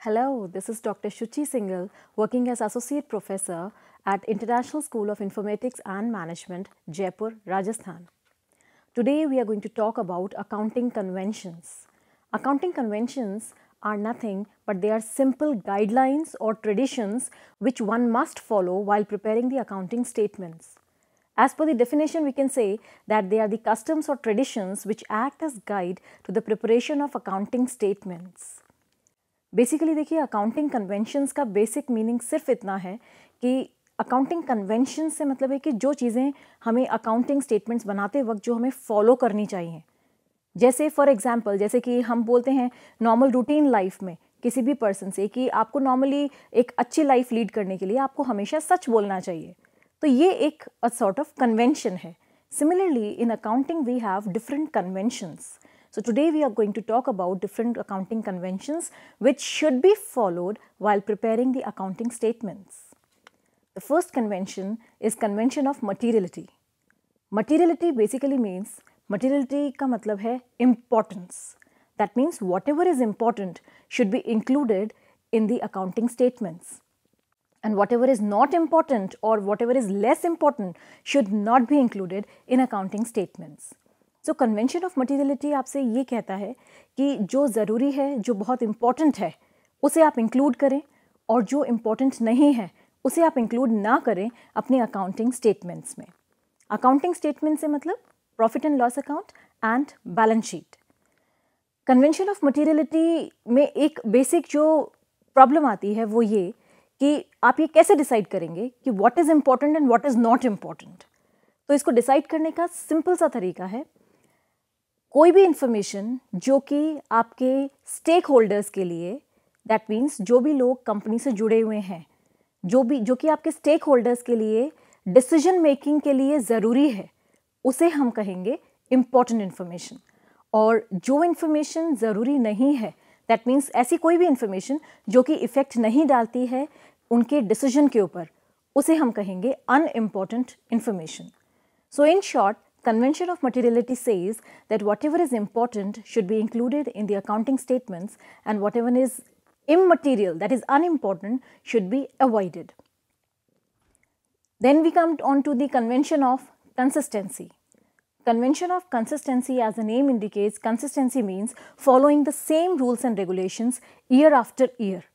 Hello, this is Dr. Shuchi Singhal, working as Associate Professor at International School of Informatics and Management, Jaipur, Rajasthan. Today we are going to talk about accounting conventions. Accounting conventions are nothing but they are simple guidelines or traditions which one must follow while preparing the accounting statements. As per the definition, we can say that they are the customs or traditions which act as guide to the preparation of accounting statements. Basically देखिए accounting conventions का basic meaning सिर्फ इतना है कि accounting convention से मतलब है कि जो चीज़ें हमें अकाउंटिंग स्टेटमेंट्स बनाते वक्त जो हमें फॉलो करनी चाहिए, जैसे फॉर एग्जांपल जैसे कि हम बोलते हैं नॉर्मल रूटीन लाइफ में किसी भी पर्सन से कि आपको नॉर्मली एक अच्छी लाइफ लीड करने के लिए आपको हमेशा सच बोलना चाहिए, तो ये एक सॉर्ट ऑफ कन्वेंशन है. Similarly in accounting we have different conventions. So today we are going to talk about different accounting conventions which should be followed while preparing the accounting statements. The first convention is convention of materiality. Materiality basically means, materiality का मतलब है importance. That means whatever is important should be included in the accounting statements. And whatever is not important or whatever is less important should not be included in accounting statements. So convention of materiality आपसे ये कहता है कि जो ज़रूरी है, जो बहुत इम्पॉर्टेंट है, उसे आप इंक्लूड करें और जो इम्पॉर्टेंट नहीं है उसे आप इंक्लूड ना करें अपने अकाउंटिंग स्टेटमेंट्स में. अकाउंटिंग स्टेटमेंट से मतलब profit and loss account and balance sheet. Convention of materiality में एक बेसिक जो प्रॉब्लम आती है वो ये कि आप ये कैसे डिसाइड करेंगे कि what is important and what is not important. तो इसको डिसाइड करने का सिंपल सा तरीका है, कोई भी इंफॉर्मेशन जो कि आपके स्टेक होल्डर्स के लिए, दैट मीन्स जो भी लोग कंपनी से जुड़े हुए हैं, जो कि आपके स्टेक होल्डर्स के लिए डिसीजन मेकिंग के लिए ज़रूरी है, उसे हम कहेंगे इम्पॉर्टेंट इन्फॉर्मेशन. और जो इन्फॉर्मेशन ज़रूरी नहीं है, दैट मीन्स ऐसी कोई भी इन्फॉर्मेशन जो कि इफ़ेक्ट नहीं डालती है उनके डिसीजन के ऊपर, उसे हम कहेंगे unimportant information. So in short, Convention of materiality says that whatever is important should be included in the accounting statements and whatever is immaterial, that is unimportant, should be avoided. Then we come on to the convention of consistency. Convention of consistency, as the name indicates, consistency means following the same rules and regulations year after year.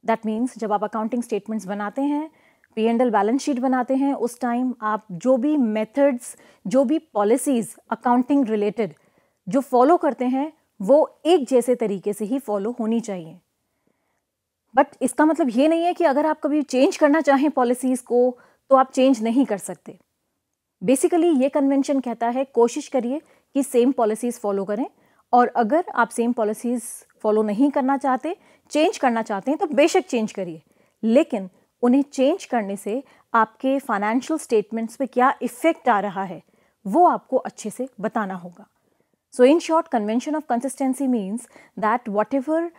That means जब आप accounting statements बनाते हैं, P&L balance sheet बनाते हैं, उस time आप जो भी मेथड्स, जो भी पॉलिसीज़ अकाउंटिंग रिलेटेड जो फॉलो करते हैं वो एक जैसे तरीके से ही फॉलो होनी चाहिए. बट इसका मतलब ये नहीं है कि अगर आप कभी चेंज करना चाहें पॉलिसीज़ को तो आप चेंज नहीं कर सकते. बेसिकली ये कन्वेंशन कहता है कोशिश करिए कि सेम पॉलिसीज़ फॉलो करें, और अगर आप सेम पॉलिसीज़ फॉलो नहीं करना चाहते, चेंज करना चाहते हैं, तो बेशक चेंज करिए, लेकिन उन्हें चेंज करने से आपके फाइनेंशियल स्टेटमेंट्स पे क्या इफ़ेक्ट आ रहा है वो आपको अच्छे से बताना होगा. So in short, convention of consistency means that whatever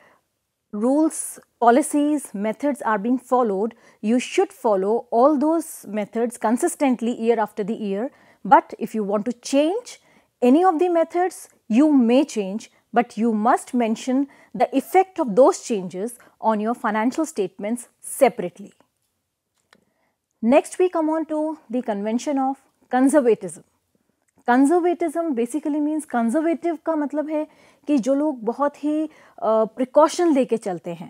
rules, policies, methods are being followed, you should follow all those methods consistently year after the year. But if you want to change any of the methods, you may change, but you must mention the effect of those changes on your financial statements separately. Next we come on to the convention of conservatism. Conservatism basically means, conservative का मतलब है कि जो लोग बहुत ही precaution लेके चलते हैं.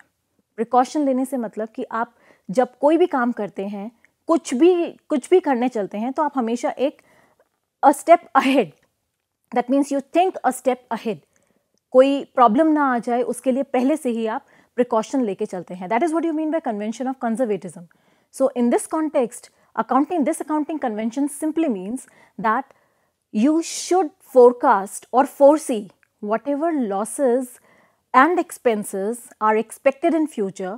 प्रिकॉशन लेने से मतलब कि आप जब कोई भी काम करते हैं, कुछ भी करने चलते हैं, तो आप हमेशा एक a step ahead, that means you think a step ahead. कोई प्रॉब्लम ना आ जाए उसके लिए पहले से ही आप प्रिकॉशन लेके चलते हैं. That is what you mean by convention of conservatism. So in this context, this accounting convention simply means that you should forecast or foresee whatever losses and expenses are expected in future,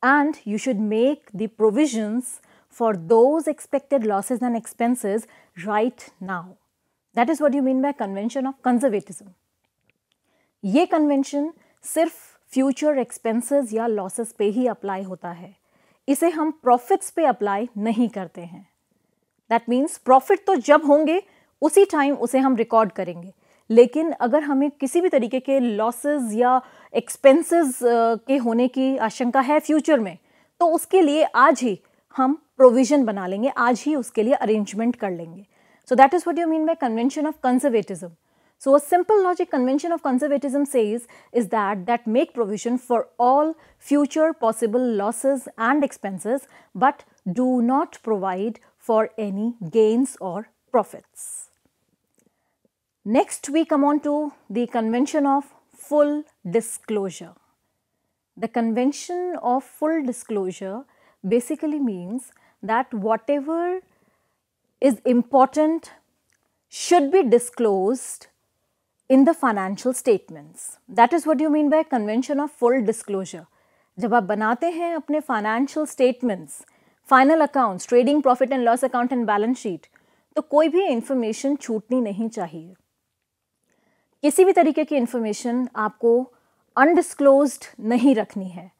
and you should make the provisions for those expected losses and expenses right now. That is what you mean by convention of conservatism. ये convention सिर्फ future expenses या losses पे ही apply होता है. इसे हम profits पे apply नहीं करते हैं. दैट मीन्स प्रॉफिट तो जब होंगे उसी टाइम उसे हम रिकॉर्ड करेंगे, लेकिन अगर हमें किसी भी तरीके के लॉसेस या एक्सपेंसेस के होने की आशंका है फ्यूचर में, तो उसके लिए आज ही हम प्रोविजन बना लेंगे, आज ही उसके लिए अरेंजमेंट कर लेंगे. So that is what you mean by convention of conservatism. So a simple logic convention of conservatism says is that make provision for all future possible losses and expenses, but do not provide for any gains or profits. Next we come on to the convention of full disclosure. The convention of full disclosure basically means that whatever is important should be disclosed in the financial statements. That is what you mean by convention of full disclosure. जब आप बनाते हैं अपने financial statements, final accounts, trading profit and loss account and balance sheet, तो कोई भी information छूटनी नहीं चाहिए. किसी भी तरीके की information आपको undisclosed नहीं रखनी है.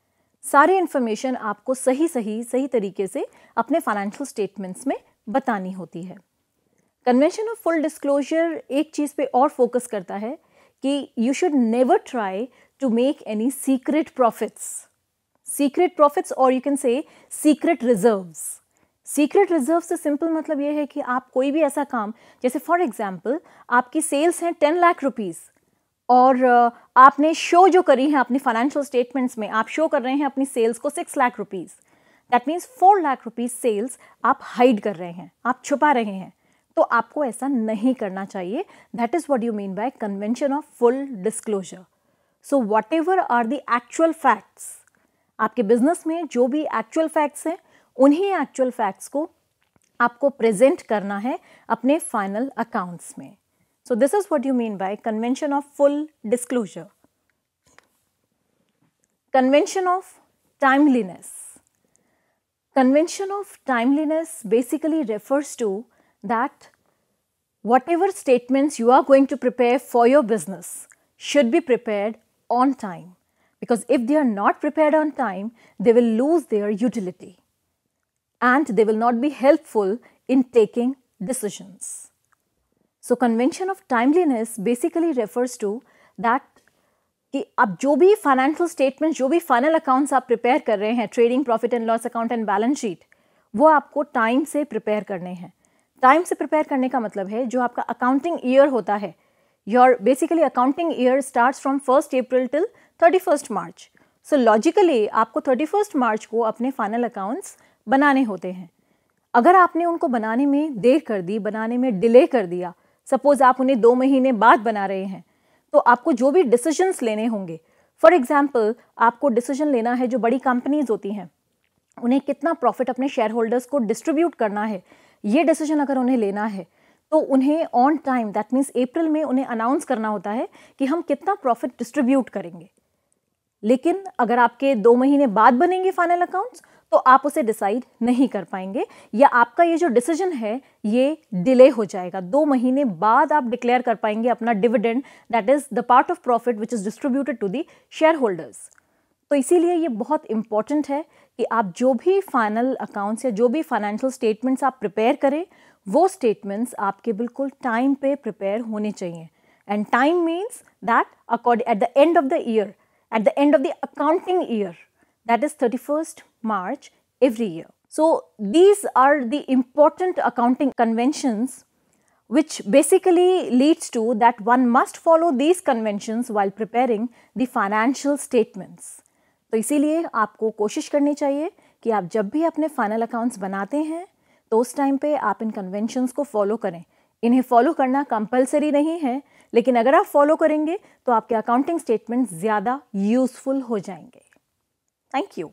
सारी information आपको सही तरीके से अपने financial statements में बतानी होती है. कन्वेंशन ऑफ फुल डिस्क्लोजर एक चीज़ पे और फोकस करता है कि you should never try to make any secret profits और you can say secret reserves. Secret reserve से सिंपल मतलब ये है कि आप कोई भी ऐसा काम, जैसे फॉर एग्जांपल आपकी सेल्स हैं 10 लाख रुपीज़ और आपने शो जो करी है अपनी फाइनेंशियल स्टेटमेंट्स में, आप शो कर रहे हैं अपनी सेल्स को 6 lakh rupees. That means 4 lakh rupees sales आप हाइड कर रहे हैं, आप छुपा रहे हैं. तो आपको ऐसा नहीं करना चाहिए. That is what you mean by convention of full disclosure. So whatever are the actual facts, आपके बिजनेस में जो भी एक्चुअल फैक्ट्स हैं, उन्हीं एक्चुअल फैक्ट्स को आपको प्रेजेंट करना है अपने फाइनल अकाउंट्स में. So this is what you mean by convention of full disclosure. Convention of timeliness. Convention of timeliness basically refers to that whatever statements you are going to prepare for your business should be prepared on time, because if they are not prepared on time, they will lose their utility and they will not be helpful in taking decisions. So convention of timeliness basically refers to that कि अब जो भी financial statement, जो भी final accounts आप prepare कर रहे हैं, trading profit and loss account and balance sheet, वो आपको टाइम से प्रिपेयर करने हैं. टाइम से प्रिपेयर करने का मतलब है जो आपका अकाउंटिंग ईयर होता है, your basically accounting year starts from 1 April till 31 March. So logically आपको 31 मार्च को अपने फाइनल अकाउंट्स बनाने होते हैं. अगर आपने उनको बनाने में देर कर दी, बनाने में डिले कर दिया, सपोज आप उन्हें 2 महीने बाद बना रहे हैं, तो आपको जो भी डिसीजंस लेने होंगे, फॉर एग्जांपल आपको डिसीजन लेना है, जो बड़ी कंपनीज होती हैं उन्हें कितना प्रॉफिट अपने शेयर होल्डर्स को डिस्ट्रीब्यूट करना है, ये डिसीजन अगर उन्हें लेना है तो उन्हें on time, that means April में उन्हें अनाउंस करना होता है कि हम कितना प्रॉफिट डिस्ट्रीब्यूट करेंगे. लेकिन अगर आपके 2 महीने बाद बनेंगे फाइनल अकाउंट्स, तो आप उसे डिसाइड नहीं कर पाएंगे, या आपका ये जो डिसीजन है ये डिले हो जाएगा. 2 महीने बाद आप डिक्लेयर कर पाएंगे अपना dividend, that is the part of profit which is distributed to the shareholders. तो इसीलिए ये बहुत इंपॉर्टेंट है कि आप जो भी फाइनल अकाउंट्स या जो भी फाइनेंशियल स्टेटमेंट्स आप प्रिपेयर करें, वो स्टेटमेंट्स आपके बिल्कुल टाइम पे प्रिपेयर होने चाहिए. And time means that according at the end of the year, at the end of the accounting year, that is 31st March every year. So these are the important accounting conventions which basically leads to that one must follow these conventions while preparing the financial statements. तो इसीलिए आपको कोशिश करनी चाहिए कि आप जब भी अपने फाइनल अकाउंट्स बनाते हैं तो उस टाइम पे आप इन कन्वेंशंस को फॉलो करें. इन्हें फॉलो करना कंपलसरी नहीं है, लेकिन अगर आप फॉलो करेंगे तो आपके अकाउंटिंग स्टेटमेंट ज़्यादा यूजफुल हो जाएंगे. Thank you.